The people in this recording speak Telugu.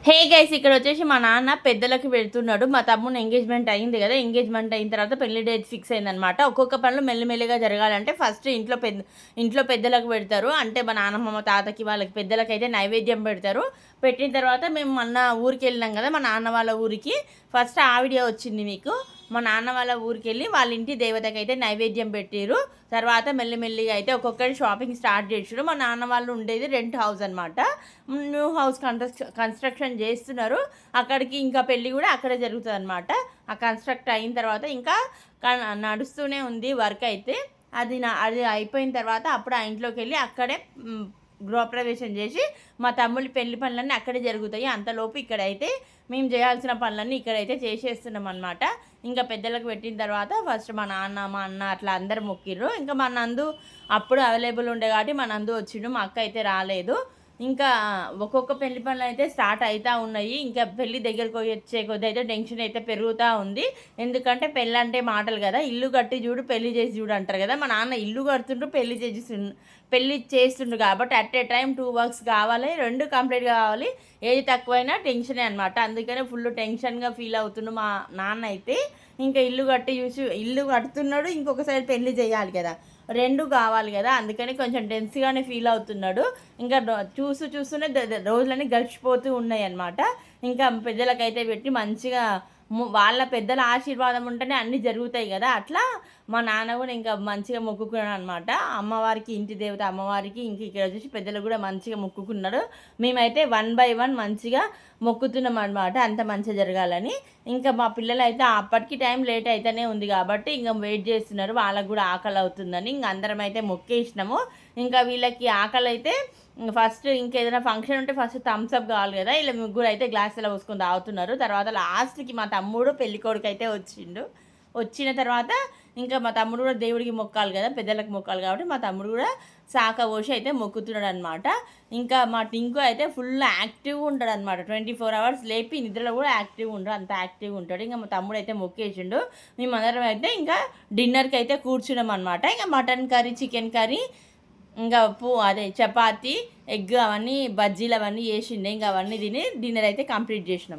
హే గైస్, ఇక్కడ వచ్చేసి మా నాన్న పెద్దలకి పెడుతున్నాడు. మా తమ్ముని ఎంగేజ్మెంట్ అయింది కదా, ఎంగేజ్మెంట్ అయిన తర్వాత పెళ్లి డేట్ ఫిక్స్ అయిందనమాట. ఒక్కొక్క పనులు మెల్లిమెల్లిగా జరగాలంటే ఫస్ట్ ఇంట్లో పెద్దలకు పెడతారు. అంటే మా నాన్నమ్మ, మా తాతకి, వాళ్ళకి పెద్దలకి అయితే నైవేద్యం పెడతారు. పెట్టిన తర్వాత మేము మొన్న ఊరికి వెళ్ళినాం కదా, మా నాన్న వాళ్ళ ఊరికి. ఫస్ట్ ఆ వీడియో వచ్చింది మీకు. మా నాన్న వాళ్ళ ఊరికి వెళ్ళి వాళ్ళ ఇంటి దేవతకి అయితే నైవేద్యం పెట్టారు. తర్వాత మెల్లిమెల్లిగా అయితే ఒక్కొక్కరి షాపింగ్ స్టార్ట్ చేసారు. మా నాన్న వాళ్ళు ఉండేది రెంట్ హౌస్ అనమాట. న్యూ హౌస్ కన్స్ట్రక్షన్ చేస్తున్నారు. అక్కడికి ఇంకా పెళ్ళి కూడా అక్కడే జరుగుతుంది అనమాట. ఆ కన్స్ట్రక్ట్ అయిన తర్వాత ఇంకా నడుస్తూనే ఉంది వర్క్ అయితే. అది అయిపోయిన తర్వాత అప్పుడు ఆ ఇంట్లోకి వెళ్ళి అక్కడే గృహప్రవేశం చేసి మా తమ్ముళ్ళ పెళ్లి పనులన్నీ అక్కడే జరుగుతాయి. అంతలోపు ఇక్కడైతే మేము చేయాల్సిన పనులన్నీ ఇక్కడైతే చేసేస్తున్నాం అనమాట. ఇంకా పెద్దలకు పెట్టిన తర్వాత ఫస్ట్ మా నాన్న, మా అన్న అట్లా అందరు మొక్కిర్రు. ఇంకా మా నందు అప్పుడు అవైలబుల్ ఉండే కాబట్టి మా నందు వచ్చిండు, మా అక్క అయితే రాలేదు. ఇంకా ఒక్కొక్క పెళ్లి పనులు అయితే స్టార్ట్ అవుతూ ఉన్నాయి. ఇంకా పెళ్ళి దగ్గరకు వచ్చే కొద్ది అయితే టెన్షన్ అయితే పెరుగుతూ ఉంది. ఎందుకంటే పెళ్ళి అంటే మాటలు కదా, ఇల్లు కట్టి చూడు పెళ్లి చేసి చూడు అంటారు కదా. మా నాన్న ఇల్లు కడుతుండ్రు, పెళ్లి చేస్తుండ్రు కాబట్టి అట్ ఏ టైం 2 వర్క్స్ కావాలి, 2 కంప్లీట్గా కావాలి. ఏది తక్కువైనా టెన్షనే అనమాట. అందుకనే ఫుల్ టెన్షన్గా ఫీల్ అవుతుండు మా నాన్న అయితే. ఇంకా ఇల్లు కడుతున్నాడు, ఇంకొక సైడ్ పెళ్లి చేయాలి కదా, 2 కావాలి కదా. అందుకని కొంచెం టెన్స్గానే ఫీల్ అవుతున్నాడు. ఇంకా చూస్తూనే రోజులన్నీ గడిచిపోతూ ఉన్నాయి అన్నమాట. ఇంకా పెద్దలకైతే పెట్టి మంచిగా వాళ్ళ పెద్దల ఆశీర్వాదం ఉంటేనే అన్నీ జరుగుతాయి కదా. అట్లా మా నాన్న కూడా ఇంకా మంచిగా మొక్కుకున్నాడు అనమాట. అమ్మవారికి, ఇంటి దేవత అమ్మవారికి, ఇంక ఇక్కడ వచ్చేసి పెద్దలు కూడా మంచిగా మొక్కుకున్నాడు. మేమైతే 1 by 1 మంచిగా మొక్కుతున్నాం అనమాట, అంత మంచిగా జరగాలని. ఇంకా మా పిల్లలు అయితే అప్పటికి టైం లేట్ అయితేనే ఉంది కాబట్టి ఇంకా వెయిట్ చేస్తున్నారు. వాళ్ళకు కూడా ఆకలి అవుతుందని ఇంక అందరం అయితే మొక్కేసినాము. ఇంకా వీళ్ళకి ఆకలి అయితే ఫస్ట్ ఇంకేదైనా ఫంక్షన్ ఉంటే ఫస్ట్ థమ్స్అప్ కావాలి కదా, ఇలా ముగ్గురు అయితే గ్లాసులో పోసుకొని తాగుతున్నారు. తర్వాత లాస్ట్కి మా తమ్ముడు పెళ్ళికొడుకు అయితే వచ్చిన తర్వాత ఇంకా మా తమ్ముడు కూడా దేవుడికి మొక్కాలి కదా, పెద్దలకు మొక్కాలి కాబట్టి మా తమ్ముడు కూడా శాఖ పోసి అయితే మొక్కుతున్నాడు అనమాట. ఇంకా మా టింకు అయితే ఫుల్ యాక్టివ్గా ఉంటాడు అనమాట. 24 hours లేపి నిద్రలో కూడా యాక్టివ్గా ఉంటాడు, అంత యాక్టివ్గా ఉంటాడు. ఇంకా మా తమ్ముడు అయితే మొక్కేసిండు. మేమందరం అయితే ఇంకా డిన్నర్కి అయితే కూర్చున్నాం అనమాట. ఇంకా మటన్ కర్రీ, చికెన్ కర్రీ, ఇంకా చపాతి, ఎగ్ అవన్నీ బజ్జీలు అవన్నీ చేసిండే. ఇంకా అవన్నీ తిని డిన్నర్ అయితే కంప్లీట్ చేసినాం.